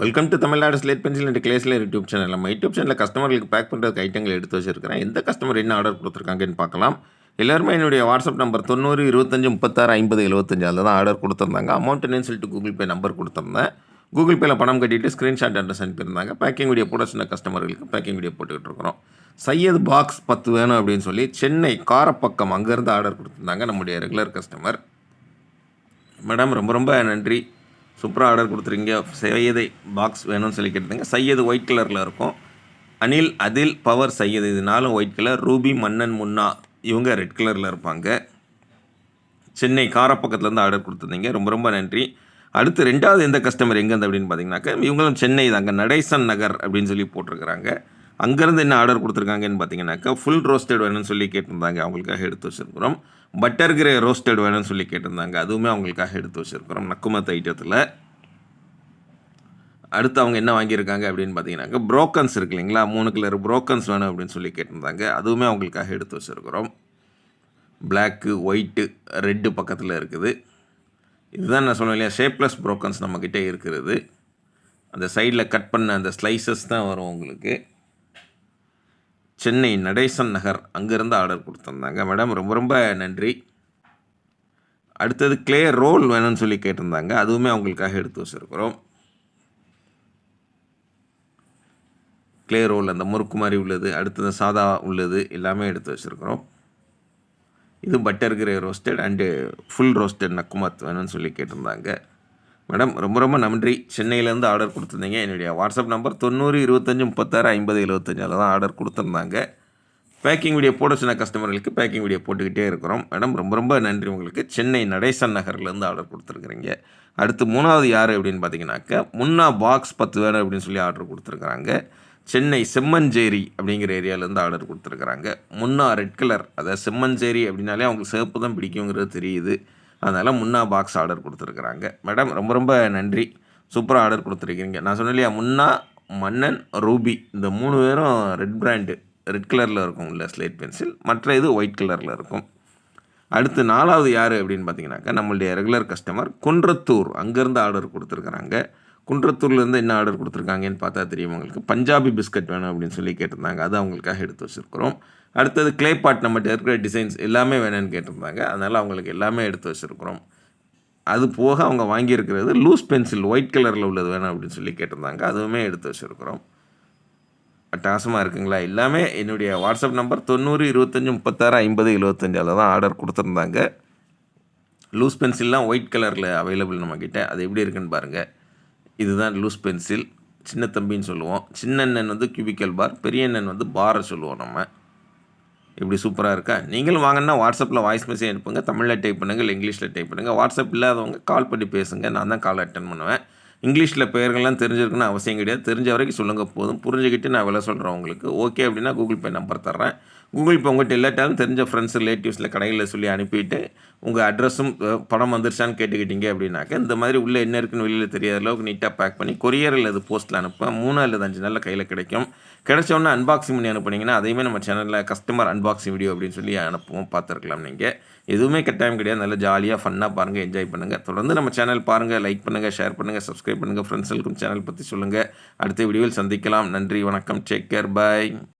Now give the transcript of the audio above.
Welcome to Tamil Nadu slate pencil and கிளேஸ்ல YouTube channel. நம்ம YouTube சேனலில் கஸ்டமர்களுக்கு பேக் பண்ணுறதுக்கு ஐட்டங்கள் எடுத்து வச்சிருக்கிறேன். எந்த கஸ்டமர் என்ன ஆர்டர் கொடுத்துருக்காங்கன்னு பார்க்கலாம். எல்லாருமே என்னுடைய வாட்ஸ்அப் நம்பர் 90 25 36 50 75 அதில் தான் ஆர்டர் கொடுத்துருந்தாங்க. அமௌண்ட் என்னன்னு சொல்லிட்டு கூகுள் பே நம்பர் கொடுத்துருந்தேன். கூகுள் பேயில் பணம் கட்டிட்டு ஸ்க்ரீன்ஷாட் அட்ரஸ் அனுப்பியிருந்தாங்க. பேக்கிங் வீடியோ போட சொன்ன கஸ்டமர்களுக்கு பேக்கிங் வீடியோ போட்டுக்கிட்டு இருக்கிறோம். சையத் பாக்ஸ் 10 வேணும் அப்படின்னு சொல்லி சென்னை காரப்பக்கம் அங்கேருந்து ஆர்டர் கொடுத்துருந்தாங்க நம்முடைய ரெகுலர் கஸ்டமர். மேடம் ரொம்ப ரொம்ப நன்றி, சூப்பராக ஆர்டர் கொடுத்துருங்க. சையதை பாக்ஸ் வேணும்னு சொல்லி கேட்டிருந்தீங்க. சையது ஒயிட் கலரில் இருக்கும். அனில், அதில், பவர், சையது இது 4 ஒயிட் கலர். ரூபி, மன்னன், முன்னா இவங்க ரெட் கலரில் இருப்பாங்க. சென்னை காரப்பக்கத்துலேருந்து ஆர்டர் கொடுத்துருந்தீங்க, ரொம்ப ரொம்ப நன்றி. அடுத்து 2வது எந்த கஸ்டமர் எங்கேருந்து அப்படின்னு பார்த்தீங்கன்னாக்கா இவங்களும் சென்னை தாங்க, நடேசன் நகர் அப்படின்னு சொல்லி போட்டிருக்கிறாங்க. அங்கேருந்து என்ன ஆர்டர் கொடுத்துருக்காங்கன்னு பார்த்தீங்கன்னாக்கா ஃபுல் ரோஸ்டட் வேணும்னு சொல்லி கேட்டிருந்தாங்க, அவங்களுக்காக எடுத்து வச்சுருக்கிறோம். பட்டர் கிரே ரோஸ்டட் வேணும்னு சொல்லி கேட்டிருந்தாங்க, அதுவுமே அவங்களுக்காக எடுத்து வச்சுருக்கிறோம் நக்குமத் ஐட்டத்தில். அடுத்து அவங்க என்ன வாங்கியிருக்காங்க அப்படின்னு பார்த்தீங்கன்னாக்கா ப்ரோக்கன்ஸ் இருக்கு இல்லைங்களா, 3 கலர் ப்ரோக்கன்ஸ் வேணும் அப்படின்னு சொல்லி கேட்டிருந்தாங்க, அதுவுமே அவங்களுக்காக எடுத்து வச்சுருக்கிறோம். பிளாக்கு, ஒயிட்டு, ரெட்டு பக்கத்தில் இருக்குது. இதுதான் நான் சொன்னேன் இல்லையா, ஷேப்லெஸ் ப்ரோக்கன்ஸ் நம்மக்கிட்ட இருக்கிறது. அந்த சைடில் கட் பண்ண அந்த ஸ்லைசஸ் தான் வரும் உங்களுக்கு. சென்னை நடேசன் நகர் அங்கேருந்து ஆர்டர் கொடுத்துருந்தாங்க. மேடம் ரொம்ப ரொம்ப நன்றி. அடுத்தது கிளே ரோல் வேணும்னு சொல்லி கேட்டிருந்தாங்க, அதுவுமே அவங்களுக்காக எடுத்து வச்சுருக்கிறோம். கிளே ரோல் அந்த முறுக்கு மாதிரி உள்ளது, அடுத்தது சாதா உள்ளது எல்லாமே எடுத்து வச்சுருக்கிறோம். இது butter grey roasted and full roasted நக்குமத் வேணும்னு சொல்லி கேட்டிருந்தாங்க. மேடம் ரொம்ப ரொம்ப நன்றி, சென்னையிலேருந்து ஆர்டர் கொடுத்துருந்தீங்க. என்னுடைய வாட்ஸ்அப் நம்பர் 90 25 36 50 75 அதில் தான் ஆர்டர் கொடுத்துருந்தாங்க. பேக்கிங் வீடியோ போட சொன்ன கஸ்டமர்களுக்கு பேக்கிங் வீடியோ போட்டுக்கிட்டே இருக்கிறோம். மேடம் ரொம்ப ரொம்ப நன்றி உங்களுக்கு. சென்னை நடேசன் நகர்லேருந்து ஆர்டர் கொடுத்துருக்குறீங்க. அடுத்து 3வது யார் அப்படின்னு பார்த்தீங்கன்னாக்கா முன்னா பாக்ஸ் 10 வேணும் அப்படின்னு சொல்லி ஆர்டர் கொடுத்துருக்குறாங்க. சென்னை செம்மஞ்சேரி அப்படிங்கிற ஏரியாவிலேருந்து ஆர்டர் கொடுத்துருக்குறாங்க. முன்னா ரெட் கலர், அதாவது செம்மஞ்சேரி அப்படின்னாலே அவங்களுக்கு சிவப்பு தான் பிடிக்குங்கிறது தெரியுது, அதனால் முன்னா பாக்ஸ் ஆர்டர் கொடுத்துருக்குறாங்க. மேடம் ரொம்ப ரொம்ப நன்றி, சூப்பராக ஆர்டர் கொடுத்துருக்கீங்க. நான் சொன்னேன் இல்லையா, முன்னா, மன்னன், ரூபி இந்த 3 பேரும் ரெட் பிராண்டு, ரெட் கலரில் இருக்கும் உள்ள ஸ்லேட் பென்சில், மற்ற இது ஒயிட் கலரில் இருக்கும். அடுத்து 4வது யார் அப்படின்னு பார்த்தீங்கன்னாக்கா நம்மளுடைய ரெகுலர் கஸ்டமர் குன்றத்தூர் அங்கேருந்து ஆர்டர் கொடுத்துருக்குறாங்க. குன்றத்தூர்லேருந்து என்ன ஆர்டர் கொடுத்துருக்காங்கன்னு பார்த்தா தெரியும் உங்களுக்கு. பஞ்சாபி பிஸ்கட் வேணும் அப்படின்னு சொல்லி கேட்டிருந்தாங்க, அது அவங்களுக்காக எடுத்து வச்சுருக்கிறோம். அடுத்தது கிளே பாட் நம்மகிட்ட இருக்கிற டிசைன்ஸ் எல்லாமே வேணும்னு கேட்டிருந்தாங்க, அதனால் அவங்களுக்கு எல்லாமே எடுத்து வச்சுருக்கிறோம். அது போக அவங்க வாங்கியிருக்கிறது லூஸ் பென்சில் ஒயிட் கலரில் உள்ளது வேணும் அப்படின்னு சொல்லி கேட்டிருந்தாங்க, அதுவுமே எடுத்து வச்சுருக்கிறோம். அட்டகாசமாக இருக்குங்களா. எல்லாமே என்னுடைய வாட்ஸ்அப் நம்பர் 90 25 36 50 75 அதில் தான் ஆர்டர் கொடுத்துருந்தாங்க. லூஸ் பென்சில்லாம் ஒயிட் கலரில் அவைலபிள் நம்மக்கிட்ட. அது எப்படி இருக்குன்னு பாருங்கள். இதுதான் லூஸ் பென்சில், சின்ன தம்பின்னு சொல்லுவோம். சின்ன எண்ணன் வந்து கியூபிக்கல் பார், பெரிய எண்ணன் வந்து பாரை சொல்லுவோம் நம்ம. இப்படி சூப்பராக இருக்கா. நீங்களும் வாங்கினா வாட்ஸ்அப்பில் வாய்ஸ் மெசேஜ் அனுப்புங்க. தமிழில் டைப் பண்ணுங்கள், இங்கிலீஷில் டைப் பண்ணுங்கள். வாட்ஸ்அப் இல்லாதவங்க கால் பண்ணி பேசுங்க, நான் தான் கால் அட்டன் பண்ணுவேன். இங்கிலீஷில் பெயர்கள்லாம் தெரிஞ்சிருக்குன்னு அவசியம் கிடையாது, தெரிஞ்ச வரைக்கும் சொல்லுங்கள் போதும். புரிஞ்சுக்கிட்டு நான் விலை சொல்கிறேன் உங்களுக்கு. ஓகே அப்படின்னா கூகுள் பே நம்பர் தர்றேன். கூகுள் பே உங்கள்கிட்ட இல்லாட்டாலும் தெரிஞ்ச ஃப்ரெண்ட்ஸ் ரிலேட்டிவ்ஸில் கடைகளில் சொல்லி அனுப்பிட்டு உங்கள் அட்ரஸும் பணம் வந்துருச்சான்னு கேட்டுக்கிட்டீங்க அப்படின்னாக்க இந்த மாதிரி உள்ளே என்ன இருக்குன்னு வெளியில் தெரியாத அளவுக்கு நீட்டாக பேக் பண்ணி கொரியர் அல்லது போஸ்ட்டில் அனுப்பேன். 3 அல்லது 5 நாளில் கையில் கிடைக்கும். கிடைச்சோன்னே அன்பாக்சிங் பண்ணி அனுப்புனீங்கன்னா அதையுமே நம்ம சேனலில் கஸ்டமர் அன்பாக்சிங் வீடியோ அப்படின்னு சொல்லி அனுப்புவோம், பார்த்துருக்கலாம். நீங்கள் எதுவுமே கட்டாயம் கிடையாது, நல்லா ஜாலியாக ஃபன்னாக பாருங்கள், என்ஜாய் பண்ணுங்கள். தொடர்ந்து நம்ம சேனல் பாருங்கள், லைக் பண்ணுங்கள், ஷேர் பண்ணுங்கள், சப்ஸ்கிரைப் பண்ணுங்கள். ஃப்ரெண்ட்ஸுக்கும் சேனல் பற்றி சொல்லுங்கள். அடுத்த வீடியோவில் சந்திக்கலாம். நன்றி, வணக்கம், டேக் கேர், பாய்.